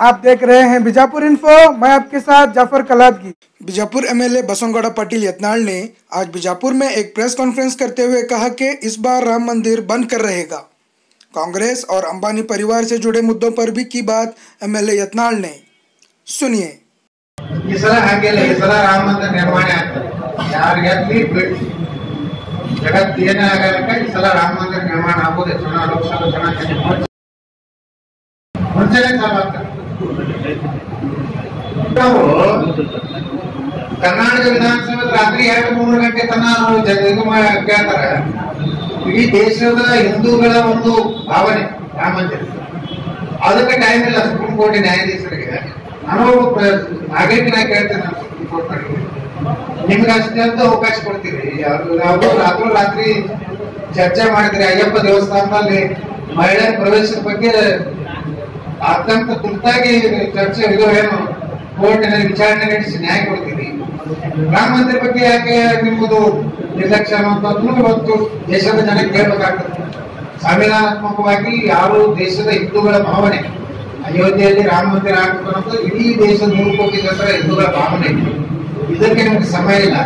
आप देख रहे हैं बीजापुर इन्फो। मैं आपके साथ जाफर कलादगी। बीजापुर एमएलए बसवनगौड़ा पाटिल यत्नाल ने आज बीजापुर में एक प्रेस कॉन्फ्रेंस करते हुए कहा कि इस बार राम मंदिर बनकर रहेगा। कांग्रेस और अंबानी परिवार से जुड़े मुद्दों पर भी की बात एमएलए यत्नाल ने। सुनिए। इस सಲ राम मंदिर निर्माण जगत इस सಲ राम मंदिर निर्माण आगे लोकसभा चुनाव ಮುಂಚೆನೇ ಕರ್ನಾಟಕ ವಿಧಾನಸಭೆ ರಾತ್ರಿ 2-3 ಗಂಟೆ ತನಕ ಕೇಳ್ತಾರೆ। ಇಡೀ ದೇಶದ ಹಿಂದೂಗಳ ಒಂದು ಭಾವನೆ ರಾಮ ಮಂದಿರ, ಅದಕ್ಕೆ ಟೈಮ್ ಇಲ್ಲ ಸುಪ್ರೀಂ ಕೋರ್ಟ್ ನ್ಯಾಯಾಧೀಶರಿಗೆ। ನಾನು ನಾಗರಿಕನಾಗಿ ಕೇಳ್ತೇನೆ, ಸುಪ್ರೀಂ ಕೋರ್ಟ್ ನಿಮ್ಗೆ ಅಷ್ಟಂತ ಅವಕಾಶ ಕೊಡ್ತೀವಿ। ರಾತ್ರಿ ಚರ್ಚೆ ಮಾಡಿದ್ರಿ ಅಯ್ಯಪ್ಪ ದೇವಸ್ಥಾನದಲ್ಲಿ ಮಹಿಳೆಯರ ಪ್ರವೇಶದ ಬಗ್ಗೆ ಅತ್ಯಂತ ತುರ್ತಾಗಿ ಚರ್ಚೆ ಏನು ಕೋರ್ಟ್ ವಿಚಾರಣೆ ನಡೆಸಿ ನ್ಯಾಯ ಕೊಡ್ತೀವಿ। ರಾಮ ಮಂದಿರ ಬಗ್ಗೆ ಯಾಕೆ ನಿಮ್ಮದು ನಿರ್ಲಕ್ಷ್ಯ ಅನ್ನೋದನ್ನು ಇವತ್ತು ದೇಶದ ಜನಕ್ಕೆ ಕೇಳಬೇಕಾಗ್ತದೆ। ಸಂವಿಧಾನಾತ್ಮಕವಾಗಿ ಯಾರು ದೇಶದ ಹಿಂದೂಗಳ ಭಾವನೆ, ಅಯೋಧ್ಯೆಯಲ್ಲಿ ರಾಮ ಮಂದಿರ ಆಗ್ಬೇಕು ಅನ್ನೋದು ಇಡೀ ದೇಶದ 100 ಕೋಟಿ ಜನರ ಹಿಂದೂಗಳ ಭಾವನೆ। ಇದಕ್ಕೆ ನಿಮ್ಗೆ ಸಮಯ ಇಲ್ಲ।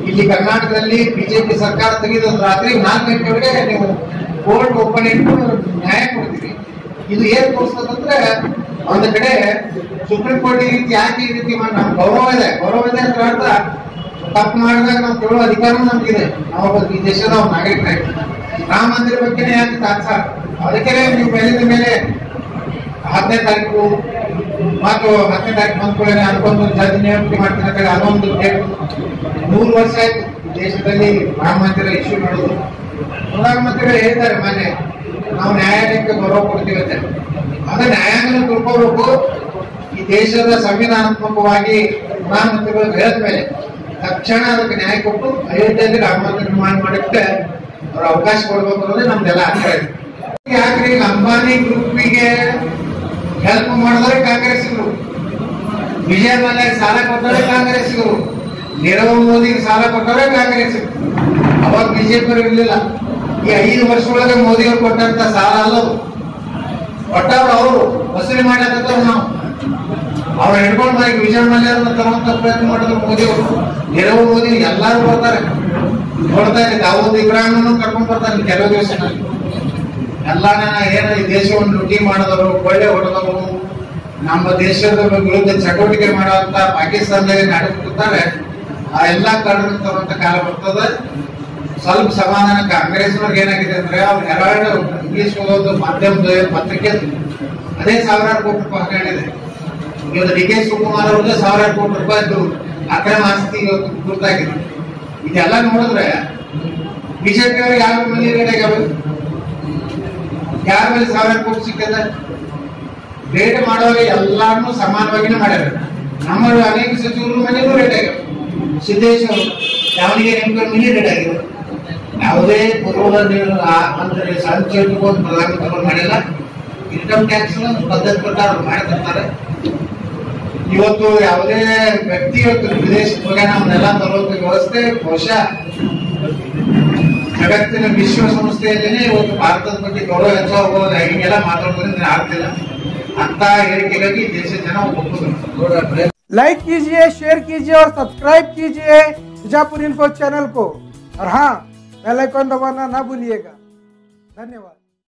ಇಲ್ಲಿ ಕರ್ನಾಟಕದಲ್ಲಿ ಬಿಜೆಪಿ ಸರ್ಕಾರ ತೆಗೆದ ರಾತ್ರಿ 4 ಗಂಟೆವರೆಗೆ ನೀವು ಕೋರ್ಟ್ ಓಪನ್ ಇಟ್ಟು ನ್ಯಾಯ ಕೊಡ್ತೀವಿ। ಇದು ಏನ್ ತೋರಿಸ್ತದಂದ್ರೆ ಒಂದು ಕಡೆ ಸುಪ್ರೀಂ ಕೋರ್ಟ್ ಈ ರೀತಿ ಯಾಕೆ ಈ ರೀತಿ ಮಾಡಿ ನಮ್ಗೆ ಗೌರವ ಇದೆ ಅಂತ ಅರ್ಥ, ತಪ್ಪು ಮಾಡಿದಾಗ ನಾವು ಕೇಳೋ ಅಧಿಕಾರನೂ ನಮ್ಗಿದೆ। ನಾವು ಈ ದೇಶದ ನಾಗರಿಕರಾಗಿ ರಾಮ ಮಂದಿರ ಬಗ್ಗೆನೇ ಯಾಕೆ ತಾತ್ಸಾರ, ಅದಕ್ಕೆ ನೀವು ಮೇಲಿನ ಮೇಲೆ 10ನೇ ತಾರೀಕು ಮತ್ತು 10ನೇ ತಾರೀಕು ಬಂದ್ಕೊಳ್ಳೆ ಅನ್ಕೊಂಡು ಜಡ್ಜ್ ನೇಮಕ ಮಾಡ್ತೀನಿ ಕಡೆ ಅದೊಂದು 100 ವರ್ಷ ಆಯ್ತು ದೇಶದಲ್ಲಿ ರಾಮ ಮಂದಿರ ಇಶ್ಯೂ ಮಾಡೋದು। ಪ್ರಧಾನಮಂತ್ರಿಗಳು ಹೇಳ್ತಾರೆ ಮೊನ್ನೆ ನಾವು ನ್ಯಾಯಾಲಯಕ್ಕೆ ಗೌರವ ಕೊಡ್ತೀವಿ ಅಂತ, ಅದ ನ್ಯಾಯಾಂಗನ ತಿಳ್ಕೋಬೇಕು। ಈ ದೇಶದ ಸಂವಿಧಾನಾತ್ಮಕವಾಗಿ ಪ್ರಧಾನಮಂತ್ರಿಗಳು ಹೇಳಿದ ಮೇಲೆ ತಕ್ಷಣ ಅದಕ್ಕೆ ನ್ಯಾಯ ಕೊಟ್ಟು ಅಯೋಧ್ಯೆಯಲ್ಲಿ ರಾಮ ಮಂದಿರ ನಿರ್ಮಾಣ ಮಾಡಕ್ಕೆ ಅವ್ರ ಅವಕಾಶ ಕೊಡ್ಬೇಕು ಅನ್ನೋದೇ ನಮ್ದೆಲ್ಲ ಆಗ್ತಾ ಇದೆ। ಯಾಕ್ರಿ ಅಂಬಾನಿ ಗ್ರೂಪಿಗೆ ಹೆಲ್ಪ್ ಮಾಡಿದ್ರೆ ಕಾಂಗ್ರೆಸ್ಸಿಗರು, ವಿಜಯ ಮಲ್ಯ ಸಾಲ ಕೊಟ್ಟರೆ ಕಾಂಗ್ರೆಸ್ಸಿಗರು, ನೀರವ್ ಮೋದಿಗೆ ಸಾಲ ಕೊಟ್ಟರೆ ಕಾಂಗ್ರೆಸ್ಸಿಗರು। ಅವಾಗ ಬಿಜೆಪಿ ಇರಲಿಲ್ಲ। ಈ 5 ವರ್ಷ ಒಳಗೆ ಮೋದಿ ಅವರು ಕೊಟ್ಟಂತ ಸಾಲ ಅಲ್ಲದು, ಕೊಟ್ಟವ್ರು ಅವರು ವಸೂಲಿ ಮಾಡಕತ್ತವ್ರು ನಾವು ಅವ್ರ ಹಿಡ್ಕೊಂಡು ಮಾಡಿ ವಿಜಯ ಮಲ್ಯರನ್ನ ತರುವಂತ ಪ್ರಯತ್ನ ಮಾಡಿದ್ರು ಮೋದಿ ಅವರು। ನೀರವ್ ಮೋದಿ ಎಲ್ಲಾರು ಬರ್ತಾರೆ, ನೋಡ್ತಾ ಇದ್ದೀವಿ ದಾವೂದ್ ಇಬ್ರಾಹಿಮನ್ನು ಕರ್ಕೊಂಡ್ ಬರ್ತಾರೆ ಕೆಲವು ದಿವಸದಲ್ಲಿ। ಎಲ್ಲಾನ ಏನು ಈ ದೇಶವನ್ನು ಲುಟಿ ಮಾಡಿದವರು, ಕೊಳ್ಳೆ ಹೊಡೆದವರು, ನಮ್ಮ ದೇಶದ ವಿರುದ್ಧ ಚಟುವಟಿಕೆ ಮಾಡುವಂತ ಪಾಕಿಸ್ತಾನದಲ್ಲಿ ನಡೆದುಕೊಳ್ತಾರೆ, ಆ ಎಲ್ಲಾ ಕಾರಣ ತರುವಂತ ಕಾಲ ಬರ್ತದೆ। ಸ್ವಲ್ಪ ಸಮಾಧಾನ ಕಾಂಗ್ರೆಸ್ನವ್ರಿಗೆ ಏನಾಗಿದೆ ಅಂದ್ರೆ ಅವ್ರು ಹೆರಾಲ್ಡ್ ಇಂಗ್ಲಿಷ್ ಓದೋದು ಮಾಧ್ಯಮದ ಪತ್ರಿಕೆ ಅದೇ 1000 ಕೋಟಿ ರೂಪಾಯಿ ಹಗರಣಿದೆ। ಇವತ್ತು ಡಿ ಕೆ ಶಿವಕುಮಾರ್ ಅವ್ರಿಗೆ 1000 ಕೋಟಿ ರೂಪಾಯಿದ್ದು ಅಕ್ರಮ ಆಸ್ತಿ ಇವತ್ತು ಗುರುತಾಗಿದೆ। ಇದೆಲ್ಲ ನೋಡಿದ್ರೆ ಬಿಜೆಪಿ ಅವ್ರಿಗೆ ಯಾವ ಮನಿ ರೇಟ್ ಆಗ್ಯಾವ, ಯಾರ ಮೇಲೆ 1000 ಕೋಟಿ ಸಿಕ್ಕಿದೆ? ರೇಟ್ ಮಾಡೋರಿಗೆ ಎಲ್ಲಾನು ಸಮಾನವಾಗಿನೇ ಮಾಡ್ಯಾರ। ನಮ್ಮ ಅನೇಕ ಸಚಿವರು ಮನೆಗೂ ರೇಟ್ ಆಗ್ಯಾವ। ಸಿದ್ದೇಶ್ವರ ಯಾವನಿಗೆ ಮಿನಿ ರೇಟ್ ಆಗಿದೆ। ಯಾವುದೇ ಅಂದ್ರೆ ಸಂಚೆ ಪ್ರಧಾನಮಂತ್ರಿಗಳು ಮಾಡಿಲ್ಲ, ಇನ್ಕಮ್ ಟ್ಯಾಕ್ಸ್ ಪದ್ಧತಿ ಪ್ರಕಾರ ಮಾಡಿರ್ತಾರೆ। ಇವತ್ತು ಯಾವುದೇ ವ್ಯಕ್ತಿ ಇವತ್ತು ವಿದೇಶಕ್ಕೆ ಹೋಗ್ಯಾನ ಅವನ್ನೆಲ್ಲ ತರೋಕೆ ವ್ಯವಸ್ಥೆ ಬಹುಶಃ ಜಗತ್ತಿನ ವಿಶ್ವಸಂಸ್ಥೆಯಲ್ಲೇನೆ ಇವತ್ತು ಭಾರತದ ಬಗ್ಗೆ ಗೌರವ ಹೆಚ್ಚಾಗೋದು ಹಿಂಗೆಲ್ಲ ಮಾತಾಡೋದ್ರಿಂದ ಆಗ್ತಿಲ್ಲ ಅಂತ ಹೇಳಿಕೆಗಾಗಿ ದೇಶದ ಜನ ಒಪ್ಪುದು। लाइक कीजिए, शेयर कीजिए और सब्सक्राइब कीजिए बीजापुर इन्फो चैनल को, और हाँ बेल आइकन दबाना ना भूलिएगा। धन्यवाद।